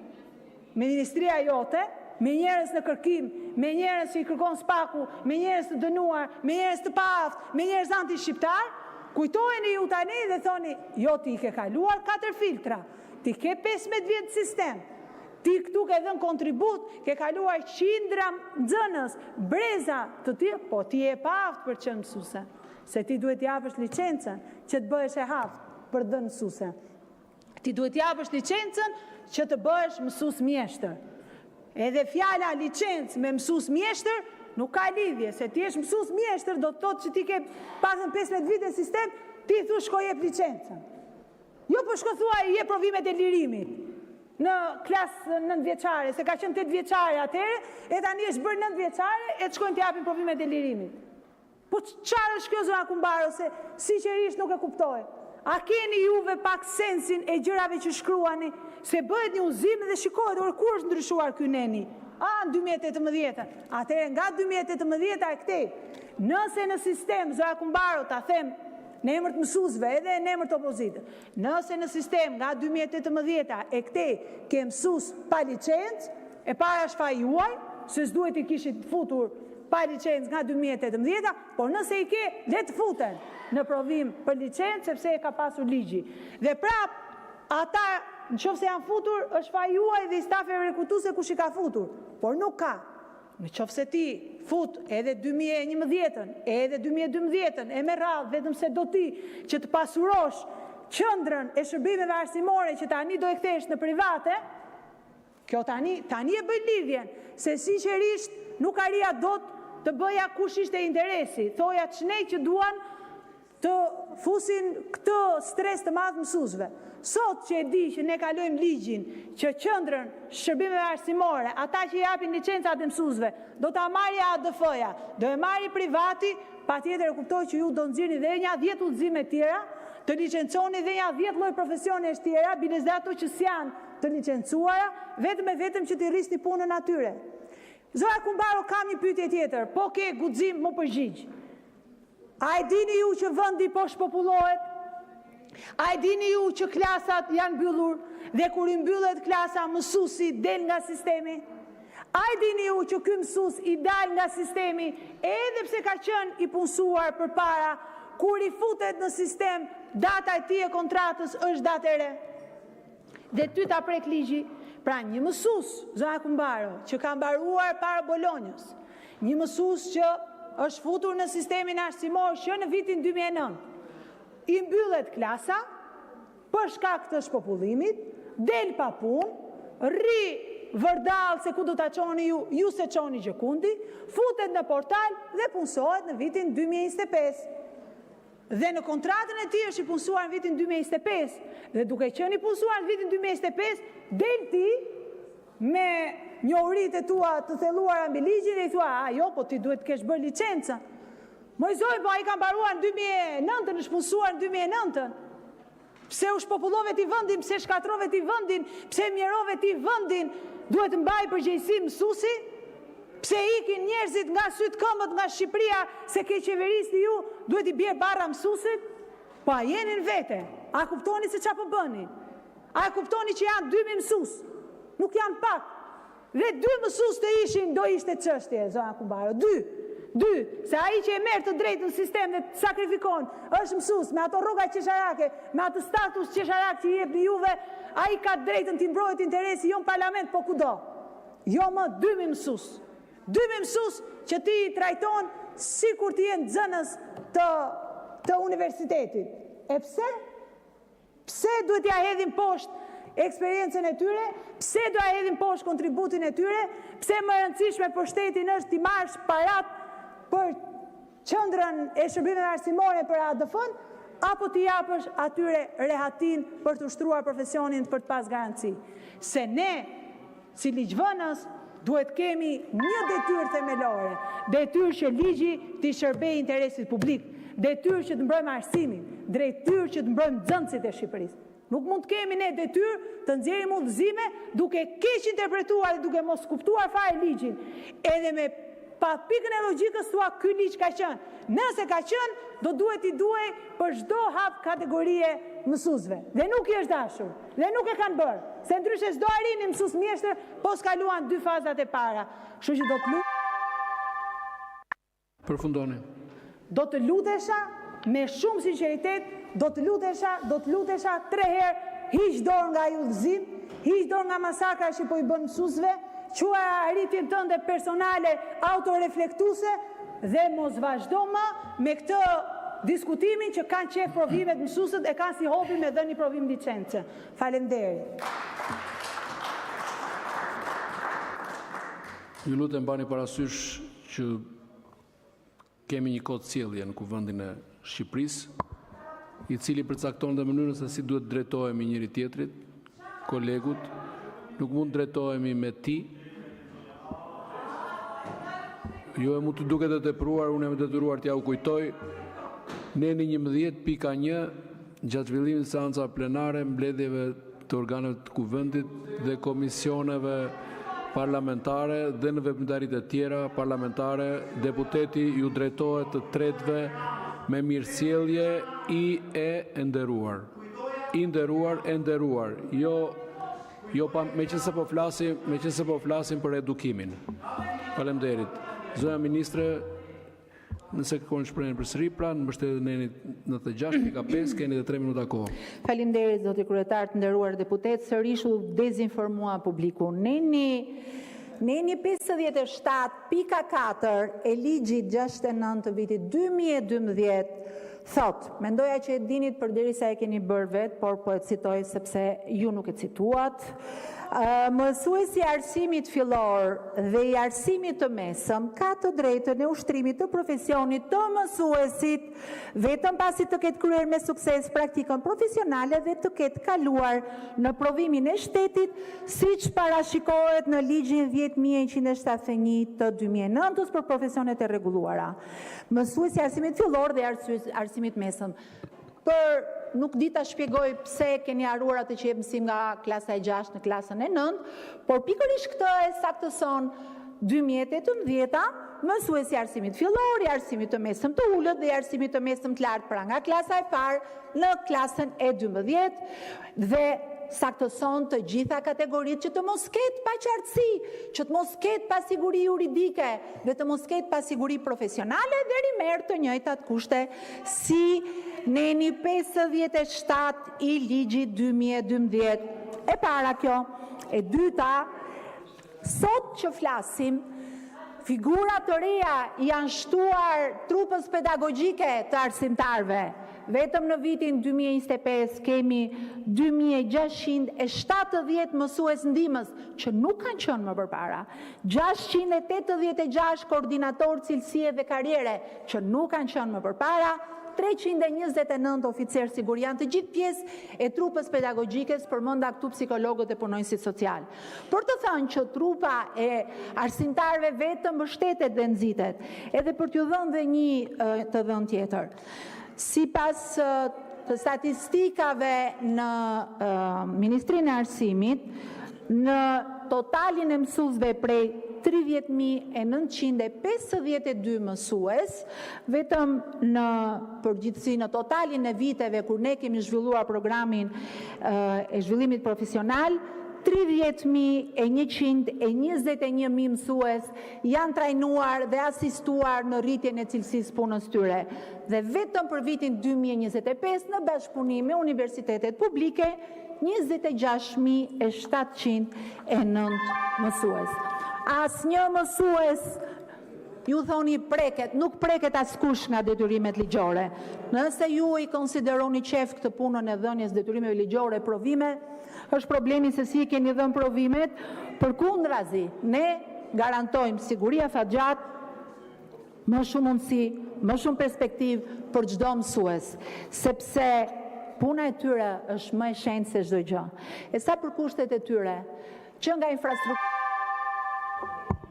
me ministria jote, me njerëz në kërkim, me njerëz që i kërkon spaku, me njerëz të dënuar, me njerëz të paaft, me njerëz anti-shqiptar, kujtojeni ju tani dhe thoni, jo ti ke kaluar 4 filtra, ti ke 15 vjetë sistem, ti këtu ke dhënë kontribut, ke kaluar qindra nxënës, breza të tjerë, po ti e paaft për qenë mësuese, se ti duhet japësh licencën që të bëhesh e haft për dhënë mësuese. Ti duhet japësh licencën që të bëhesh mësues mjeshtër. Edhe fjala licencë me mësues mjeshtër nuk ka lidhje, se ti je mësues mjeshtër do të thotë që ti ke pasën 15 vite sistem, ti thu shko jep licencën. Jo po shko thua i jep provimet e lirimit në klasë 9 vjeçare, se ka qenë 8 vjeçare atëherë, e tani është bërë 9 vjeçare e të shkojnë të japin provimet e lirimit. Po çfarë është kjo zona Kumbaro se sinqerisht nuk e kuptoj. A keni juve pak sensin e gjërave që shkruani, se bëhet një uzim dhe shikohet, or kur është ndryshuar ky neni? Në 2018. Atëherë nga 2018 e këtej. Nëse në sistem, zona Kumbaro, ta them në emër të mësuesve edhe në emër të opozitës. Nëse në sistem nga 2018 e këtej ke mësues pa licencë, e para është faji juaj, se s'duhet i kishit futur pa licencë nga 2018, por nëse i ke, le të futen në provim për licencë, sepse e ka pasur ligji. Dhe prap, ata, në qoftë se janë futur, është faji juaj dhe i stafi rekrutuse kush i ka futur, por nuk ka. Në qoftë se ti fut edhe 2011-ën, edhe 2012-ën, e me radhë, vetëm se do ti që të pasurosh qendrën e shërbimeve arsimore që tani do e kthesh në private, kjo tani e bëj lidhjen, se sinqerisht nuk arria dot të bëja kush ishte interesi. Thoja çnej që duan të fusin këtë stres të madh mësuesve. Sot që e di që ne kalojmë ligjin që qendrën shërbimeve arsimore, ata që japin licencat e mësuesve, do ta marrë ADF-ja, do e marrë privati, patjetër e kuptoj që ju do nxirrni dhe një 10 udhëzime tjera, të licenconi dhe një 10 lloj profesionesh tjera, biles dhe ato që s'janë të licencuara, vetëm që t'i rrisni punën atyre. Zoja Kumbaro, kam një pyetje tjetër, po ke guxim më përgjigj. A e dini ju që vendi po shpopullohet? A e dini ju që klasat janë mbyllur dhe kur i mbyllet klasa mësuesi del nga sistemi? A e dini ju që ky mësues i dal nga sistemi edhe pse ka qenë i punësuar përpara, kur i futet në sistem, data e tij e kontratës është datë e re? Dhe ty ta prek ligji. Pra një mësues, Zoja Kumbaro, që ka mbaruar para Bolonjës, një mësues që është futur në sistemin arsimor që në vitin 2009, i mbyllet klasa për shkak të shpopullimit, del pa punë, rri vërdall se ku do ta çoni ju se çoni gjëkundi, futet në portal dhe punësohet në vitin 2025. Dhe në kontratën e tij është i punësuar në vitin 2025, dhe duke qenë i punësuar në vitin 2025, del ti me njohuritë e tua të thelluara mbi ligjin dhe i thua, jo, po ti duhet të kesh bërë licenca. Mojzoj, po ai ka mbaruar në 2009, është punësuar në 2009. Pse u shpopullove ti vendin, pse shkatrove ti vendin, pse mjerove ti vendin, duhet të mbaj përgjegjësi mësuesi? Pse ikin njerëzit nga syt këmbët nga Shqipëria se ke qeverisni ju, duhet i bjerë barra mësuesit? Po a jeni në vete? A kuptoni se çfarë po bëni? A kuptoni që janë 2000 mësues? Nuk janë pak. Dhe 2 mësues të ishin, do ishte çështje, Zoja Kumbaro. 2. Se ai që e merr të drejtën në sistem dhe të sakrifikon, është mësues me ato rroga qesharake, me atë status qesharak që i jepni juve, ai ka drejtën të mbrohet interesi jo në parlament, po kudo. Jo më 2000 mësues. 2000 mësues që ti i trajton sikur ti je nxënës të universitetit. E pse? Pse duhet ja hedhin poshtë eksperiencën e tyre? Pse do ja hedhin poshtë kontributin e tyre? Pse më e rëndësishme për shtetin është ti marrësh parat për qendrën e shërbimeve arsimore për ADF-n, apo ti japësh atyre rehatin për të ushtruar profesionin për të pas garanci? Se ne, si ligjvënës, duhet kemi një detyrë themelore, detyrë që ligji t'i shërbej interesit publik, detyrë që të mbrojmë arsimin, detyrë që të mbrojmë nxënësit e Shqipërisë. Nuk mund të kemi ne detyrë të nxjerrim udhëzime duke keq interpretuar dhe duke mos kuptuar fare ligjin. Edhe me pa pikën e logjikës thua ky ligj ka qenë. Nëse ka qenë, do duhet i duaj për çdo hap kategorie mësuesve. Dhe nuk i është dashur. Dhe nuk e kanë bërë. Se ndryshe s'do arrini mësues mjeshtër, po s'kaluan 2 fazat e para. Kështu që do të Përfundoni. Do të lutesha me shumë sinqeritet, do të lutesha 3 herë, hiq dorë nga ai udhëzim, hiq dorë nga masakra që po i bën mësuesve, quaj arritjen tënde personale autoreflektuese dhe mos vazhdo më me këtë diskutimin që kanë qef provimet mësuesët e kanë si hobi me dhënë një provim licence. Faleminderit. Ju lutem mbani parasysh që kemi një kod sjellje në Kuvendin e Shqipërisë, i cili përcakton dhe mënyrën se si duhet drejtohemi njëri tjetrit, kolegut, nuk mund drejtohemi me ti. Jo e mund të duket e tepruar, unë e më detyruar t'ja u kujtoj, neni 11.1 gjatë zhvillimit të seanca plenare, mbledhjeve të organeve të Kuvendit dhe komisioneve parlamentare dhe në veprimtaritë e tjera parlamentare, deputeti ju drejtohet të tretëve me mirësjellje i e nderuar. I nderuar, e nderuar. Jo pa meqense po flasim për edukimin. Faleminderit. Zoja ministre, nëse kërkoni shprehjen përsëri, pra në mbështetjen e nenit 96.5, keni edhe 3 minuta kohë. Faleminderit zoti kryetar, të nderuar deputet, sërish u dezinformua publiku. Neni 57.4 e ligjit 69 të vitit 2012 thot, mendoja që e dinit përderisa e keni bërë vetë, por po e citoj sepse ju nuk e cituat. Mësuesi i arsimit fillor dhe i arsimit të mesëm ka të drejtën e ushtrimit të profesionit të mësuesit vetëm pasi të ketë kryer me sukses praktikën profesionale dhe të ketë kaluar në provimin e shtetit, siç parashikohet në ligjin 10.171 të 2009 për profesionet e rregulluara. Mësuesi i arsimit fillor dhe arsimit mesëm. Nuk di ta shpjegoj pse keni haruar atë që jep mësim nga klasa e 6 në klasën e 9, por pikërisht këtë e saktëson 2018-a, mësuesi i arsimit fillor, i arsimit të mesëm të ulët dhe i arsimit të mesëm të lartë pra nga klasa e parë në klasën e 12 dhe saktëson të gjitha kategoritë që të mos ketë paqartësi, që të mos ketë pasiguri juridike dhe të mos ketë pasiguri profesionale dhe rimerë të njëjtat kushte si neni 57 i ligjit 2012. E para kjo, e dyta, sot që flasim, figurat të reja janë shtuar trupës pedagogjike të arsimtarve. Vetëm në vitin 2025 kemi 2670 mësues ndihmës që nuk kanë qenë më përpara, 686 koordinatorë cilësie dhe karriere që nuk kanë qenë më përpara, 329 oficer sigur janë të gjithë pjesë e trupës pedagogjikes, përmenda këtu psikologët e punonjësit social. Për të thënë që trupa e arsimtarëve vetëm mbështetet dhe nxitet, edhe për t'ju dhënë dhe një të dhënë tjetër. Sipas të statistikave në Ministrinë e Arsimit, në totalin e mësuesve prej 30.952 mësues, vetëm në përgjithësi në totalin e viteve kur ne kemi zhvilluar programin e zhvillimit profesional, 30.121 mësues janë trajnuar dhe asistuar në rritjen e cilësisë punës tyre. Dhe vetëm për vitin 2025 në bashkëpunim me universitetet publike, 26.709 mësues. Asnjë mësues, ju thoni preket, nuk preket askush nga detyrimet ligjore. Nëse ju i konsideroni qef këtë punën e dhënies detyrimeve ligjore provime, është problemi se si keni dhënë provimet, përkundrazi, ne garantojmë siguri afatgjat, më shumë mundësi, më shumë perspektiv për çdo mësues, sepse puna e tyre është më e shenjtë se çdo gjë. E sa për kushtet e tyre, që nga infrastruktura.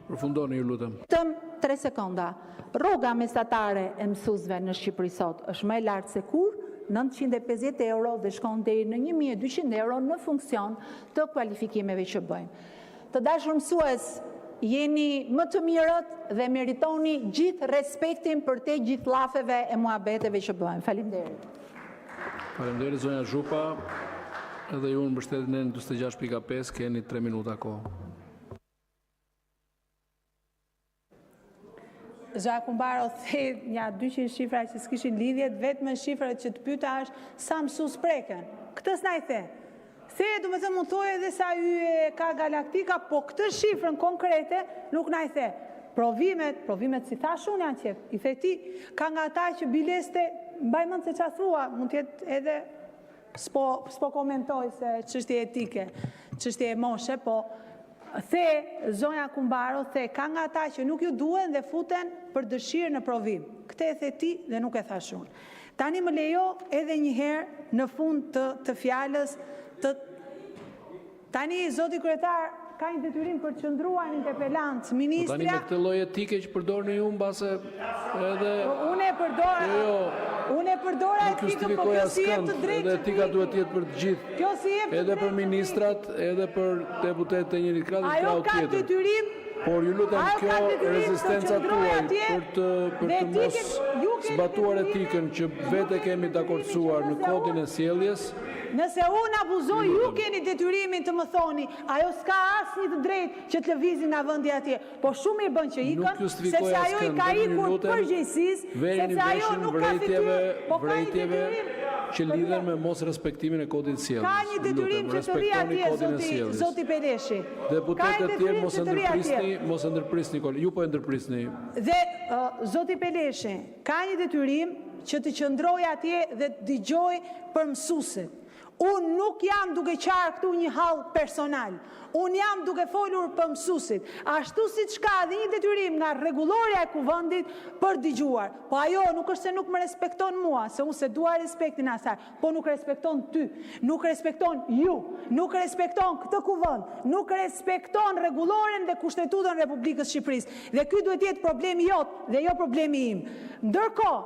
Përfundoni, ju lutem. Tëm 3 sekonda. Rroga mesatare e mësuesve në Shqipëri sot është më e lartë se kur, 950 euro dhe shkon deri në 1200 euro në funksion të kualifikimeve që bëjmë. Të dashur mësues, jeni më të mirët dhe meritoni gjithë respektin për te gjithë llafeve e muhabeteve që bëjmë. Faleminderit. Faleminderit zonja Zhupa. Edhe ju në mbështetjen e 46.5 keni 3 minuta kohë. Zhaku Mbaro the nja 200 shifra që s'kishin lidhjet, vetëm shifrat që të pyeta është sa mësues preken. Këtë s'na i the. The, du me thëmë, më thoje dhe sa ju ka galaktika, po këtë shifrën konkrete nuk na i the. Provimet si thash unë janë qef, i the ti, ka nga ta që bileste, mbaj mend se qa thua, mund tjetë edhe, s'po komentoj se çështje etike, çështje e moshe, po the, zonja Kumbaro, the, ka nga ta që nuk ju duen dhe futen për dëshirë në provim. Këtë e the ti dhe nuk e thash unë. Tani më lejo edhe një herë në fund të fjalës, tani zoti kryetar ka një detyrim për të qëndruar në interpellant, ministrja. Tani me këtë lloj etike që përdorni ju mbase edhe unë e përdora etikën, po kjo si jep të drejtë. Edhe etika duhet të jetë për të gjithë. Kjo si jep edhe për ministrat, edhe për deputetët e njëri krahut të krahut tjetër. Ajo ka detyrim. Por ju lutem kjo rezistenca tuaj për të mos zbatuar etikën që vete kemi dakordsuar në kodin e sjelljes. Nëse unë abuzoj, ju keni detyrimin të më thoni, ajo s'ka asnjë të drejtë që të lëvizi nga vendi atje. Po shumë i bën që ikën, sepse ajo i ka ikur përgjegjësisë, sepse ajo nuk ka fytyrë, po ka një detyrim që lidhen me mos respektimin e kodit të sjelljes. Ka një detyrim që të rri atje zoti Peleshi. Deputetët e tjerë mos e ndërprisni, ju po e ndërprisni. Dhe zoti Peleshi ka një detyrim që të qëndroj atje dhe të dëgjoj për mësuesit. Unë nuk jam duke qarë këtu një hall personal. Unë jam duke folur për mësusit. Ashtu si që ka dhe një detyrim nga rregullorja e kuvendit për dëgjuar. Po ajo nuk është se nuk më respekton mua, se unë se dua respektin asaj, po nuk respekton ty, nuk respekton ju, nuk respekton këtë kuvend, nuk respekton rregulloren dhe Kushtetutën Republikës Shqipërisë. Dhe ky duhet jetë problemi jot dhe jo problemi im. Ndërkohë,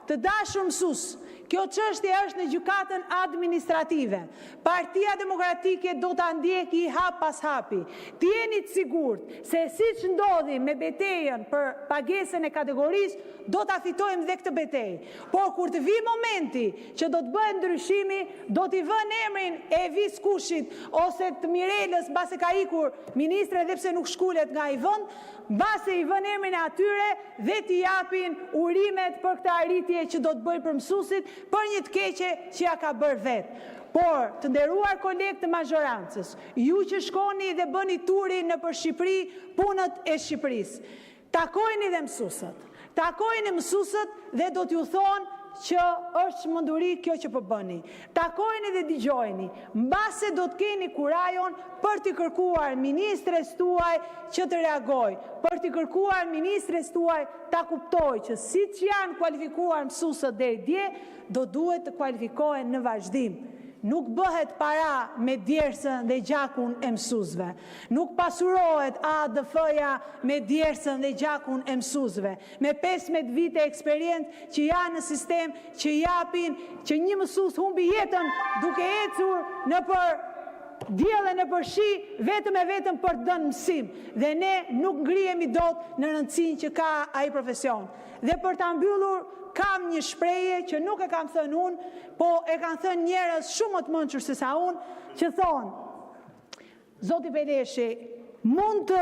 të dashur mësues, kjo çështje është në gjykatën administrative. Partia Demokratike do ta ndjeki hap pas hapi. T'jeni të sigurt se siç ndodhi me betejën për pagesën e kategorisë, do ta fitojmë dhe këtë betejë. Por kur të vi momenti që do të bëhet ndryshimi, do t'i vënë emrin e Evis Kushit ose të Mirelës, mbase ka ikur ministre dhe pse nuk shkulet nga ai vend, mbase i vënë emrin e atyre dhe t'i japin urimet për këtë arritje që do të bëjë për mësuesit, për një të keqe që ja ka bërë vetë. Por, të nderuar kolegë të mazhorancës, ju që shkoni dhe bëni turin në për Shqipëri, punët e Shqipërisë, takojni dhe mësuesët. Takojni mësuesët dhe do t'ju thonë që është çmenduri kjo që po bëni. Takojni dhe dëgjojni. Mbase do të keni kurajon për t'i kërkuar ministres tuaj që të reagojë, për t'i kërkuar ministres tuaj ta kuptojë që siç janë kualifikuar mësuesët deri dje, do duhet të kualifikohen në vazhdim. Nuk bëhet para me djersën dhe gjakun e mësuesve. Nuk pasurohet ADF-ja me djersën dhe gjakun e mësuesve. Me 15 vite eksperiencë që janë në sistem, që japin që një mësues humbi jetën duke ecur në për diellën e për shi, vetëm e vetëm për të dhënë mësim. Dhe ne nuk ngrihemi dot në rëndësinë që ka ai profesion. Dhe për ta mbyllur, kam një shprehje që nuk e kam thënë unë, po e kanë thënë njerëz shumë më të mençur se sa unë, që thonë, Zoti Peleshi, mund të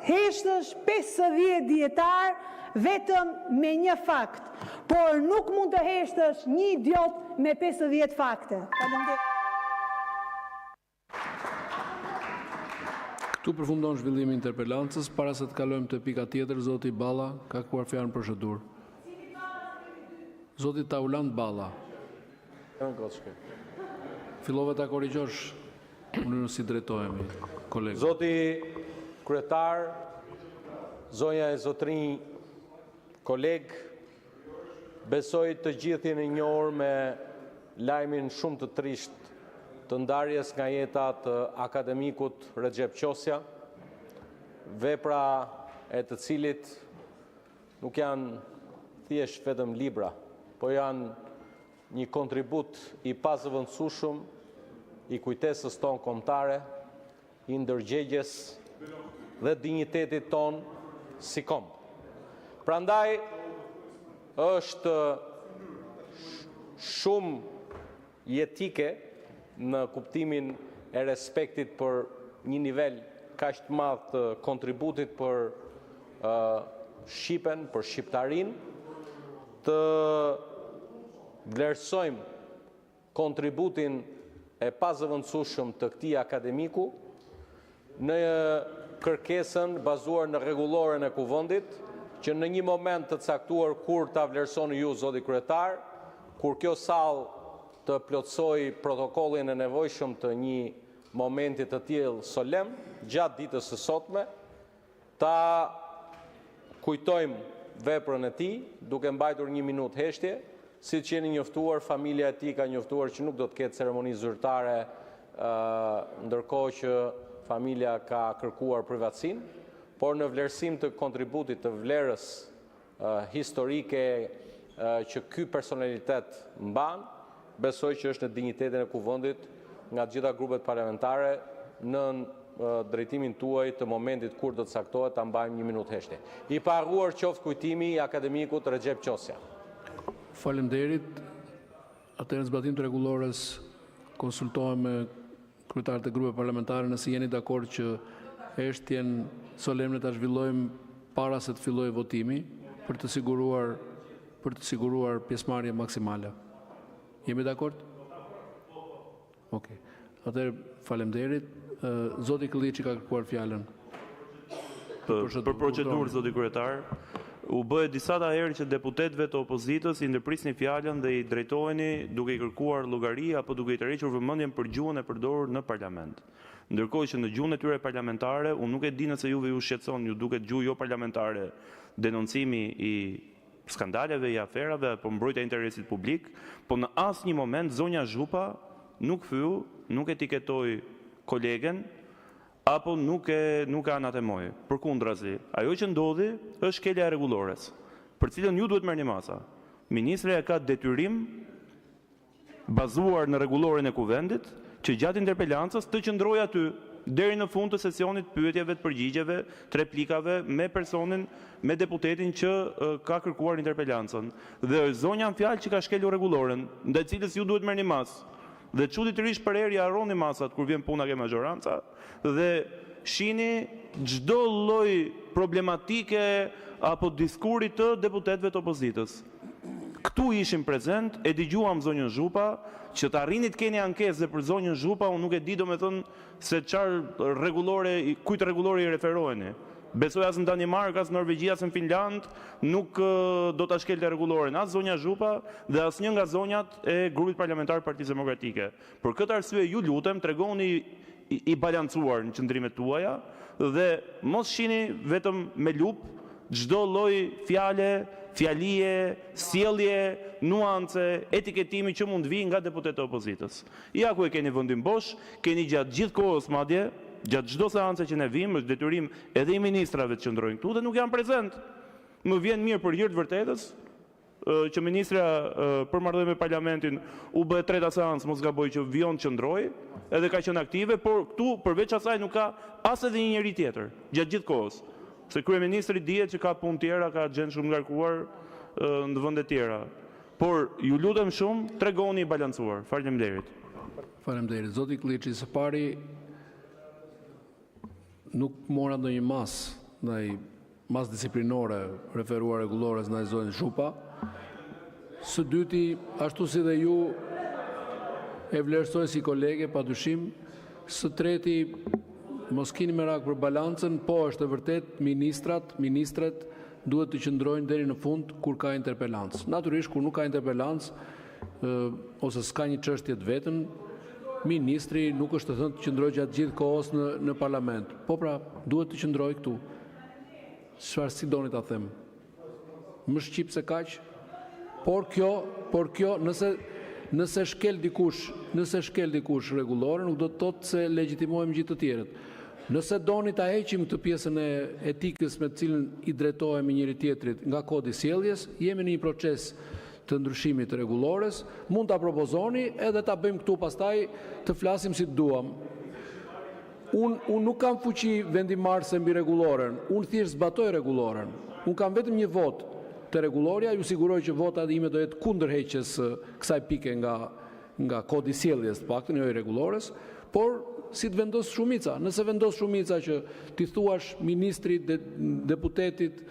heshtësh 50 dietar vetëm me një fakt, por nuk mund të heshtësh një idiot me 50 fakte. Faleminderit. Këtu përfundon zhvillimi i interpelancës. Para se të kalojmë te pika tjetër, zoti Balla ka kërkuar fjalën për procedurë. Zoti Taulant Balla. Fillove ta korrigjosh mënyrën si drejtohemi, kolegë. Zoti kryetar, zonja e zotrinj, koleg, besoj të gjithë jeni njohur me lajmin shumë të trisht të ndarjes nga jeta të akademikut Recep Qosja, vepra e të cilit nuk janë thjesht vetëm libra, po janë një kontribut i pazëvendësueshëm i kujtesës tonë kombëtare, i ndërgjegjes dhe dinjitetit tonë si kombë. Prandaj është shumë jetike në kuptimin e respektit për një nivel kaq të madh të kontributit për Shqipen, për shqiptarin, të vlerësojmë kontributin e pazëvendësueshëm të këtij akademiku në kërkesën bazuar në rregulloren e kuvendit, që në një moment të caktuar kur ta vlerësoni ju, zoti kryetar, kur kjo sallë të plotësoj protokollin e nevojshëm të një momenti të tillë solem, gjatë ditës së sotme, ta kujtojmë veprën e tij, duke mbajtur 1 minutë heshtje, siç jeni njoftuar, familja e tij ka njoftuar që nuk do të ketë ceremoni zyrtare, ndërkohë që familja ka kërkuar privatësinë, por në vlerësim të kontributit të vlerës historike që ky personalitet mban, besoj që është në dinjitetin e kuvendit nga të gjitha grupet parlamentare në drejtimin tuaj të momentit kur do të caktohet ta mbajmë 1 minutë heshtje. I paguar qoftë kujtimi i akademikut Recep Qosja. Faleminderit. Atëherë në zbatim të rregullores konsultohem me kryetarët e grupeve parlamentare nëse jeni dakord që heshtjen solemne ta zhvillojmë para se të fillojë votimi për të siguruar pjesëmarrje maksimale. Jemi dakord? Okej. Atëherë faleminderit. Zoti Kılliçi ka kërkuar fjalën. Për procedurë, zoti kryetar, u bëhet disa herë që deputetëve të opozitës i ndërprisni fjalën dhe i drejtoheni duke i kërkuar llogari apo duke i tërhequr vëmendjen për gjuhën e përdorur në parlament. Ndërkohë që në gjuhën e tyre parlamentare, unë nuk e di nëse juve ju shqetëson, ju duket gjuhë jo parlamentare, denoncimi i skandaleve, i aferave, apo mbrojtja e interesit publik, po në asnjë moment zonja Zhupa nuk thyu, nuk etiketoi kolegen, apo nuk e anatemoj. Përkundrazi, ajo që ndodhi është shkelja e rregullores, për cilën ju duhet merrni masa. Ministrja ka detyrim bazuar në rregulloren e kuvendit që gjatë interpelancës të qëndrojë aty deri në fund të sesionit pyetjeve të përgjigjeve, të replikave me personin, me deputetin që ka kërkuar interpelancën. Dhe është zonja në fjalë që ka shkelur rregulloren, ndaj cilës ju duhet merrni masë. Dhe çuditërisht për herë ja harroni masat kur vjen puna ke majoranca dhe shihni çdo lloj problematike apo diskuri të deputetëve të opozitës. Këtu ishim prezent, e dëgjuam zonjën Zhupa, që të arrini të keni ankesë për zonjën Zhupa, unë nuk e di domethënë se çfarë rregullore, kujt rregullore i referoheni. Besoj as në Danimark, as në Norvegji, as në Finland, nuk do ta shkelte rregulloren as zonja Zhupa dhe asnjë nga zonjat e grupit parlamentar Partisë Demokratike. Për këtë arsye ju lutem tregoni i balancuar në qëndrimet tuaja dhe mos shihni vetëm me lup çdo lloj fjale, fjalie, sjellje, nuance, etiketimi që mund vi nga deputetët e opozitës. Ja ku e keni vendin bosh, keni gjatë gjithë kohës madje, gjatë çdo seance që ne vim, është detyrim edhe i ministrave të qëndrojnë këtu dhe nuk janë prezent. Më vjen mirë për hir të vërtetës që ministra për marrëdhënie me parlamentin u bë treta seancë, mos gaboj, që vion qëndroi, edhe ka qenë aktive, por këtu përveç asaj nuk ka as edhe një njerëz tjetër gjatë gjithë kohës. Se kryeministri dihet që ka punë tjera, ka gjën shumë ngarkuar në vende tjera. Por ju lutem shumë, tregoni i balancuar. Faleminderit. Faleminderit. Zoti Klliçi, së pari nuk mora ndonjë mas disiplinore referuar rregullores ndaj zonës Zhupa. Së dyti, ashtu si dhe ju e vlerësoj si kolege, padyshim. Së treti, mos keni merak për balancën, po është e vërtet ministrat duhet të qëndrojnë deri në fund kur ka interpelancë. Natyrisht kur nuk ka interpelancë ose s'ka një çështje të vetën, ministri nuk është të thënë të qëndrojë gjatë gjithë kohës në parlament. Po pra, duhet të qëndrojë këtu. Çfarë si doni ta them? Më shqip se kaq. Por kjo nëse shkel dikush rregulloren, nuk do të thotë se legjitimojmë gjithë të tjerët. Nëse doni ta heqim këtë pjesën e etikës me të cilën i drejtohemi njëri tjetrit nga kodi sjelljes, jemi në një proces të ndryshimit të rregullores, mund ta propozoni edhe ta bëjmë këtu pastaj të flasim si duam. Unë nuk kam fuqi vendimarrëse mbi rregulloren, unë thjesht zbatoj rregulloren. Unë kam vetëm një votë të rregulloria, ju siguroj që vota ime do jetë kundër heqjes kësaj pike nga kodi sjelljes, të paktën jo i rregullores, por si të vendos shumica. Nëse vendos shumica që ti thuash ministrit, deputetit,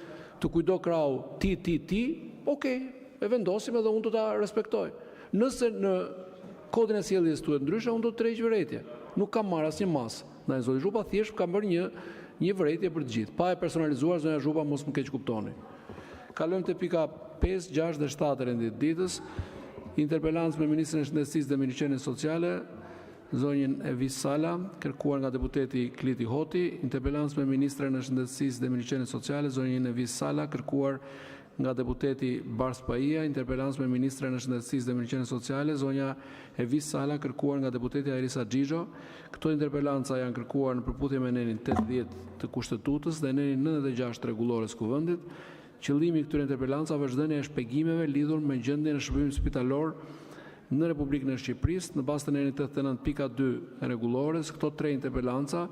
të kujdo krau ti, okej, e vendosim edhe unë do ta respektoj. Nëse në kodin e sjelljes tuhet ndryshe, unë do të tërheq vërejtje. Nuk kam marrë asnjë mas. Ndaj zoti Zhupa thjesht kam bërë një vërejtje për të gjithë. Pa e personalizuar, zonja Zhupa mos më keq kuptoni. Kalojmë te pika 5, 6 dhe 7 e rendit ditës. Interpelancë me ministrin e Shëndetësisë dhe Mirëqenies Sociale, zonjën Evis Sala, kërkuar nga deputeti Kliti Hoti. Interpelancë me ministrin e Shëndetësisë dhe Mirëqenies Sociale, zonjën Evis Sala, kërkuar nga deputeti Bars Paia. Interpelancë me ministrin e Shëndetësisë dhe Mirëqenies Sociale, zonja Evis Sala, kërkuar nga deputeti Arisa Xhixho. Këto interpelanca janë kërkuar në përputhje me nenin 80 të Kushtetutës dhe nenin 96 të rregullores kuvendit. Qëllimi i këtyre interpelancave është dhënia e shpjegimeve lidhur me gjendjen e shërbimit spitalor në Republikën e Shqipërisë në bazë të nenin 89.2 rregullores. Këto 3 interpelanca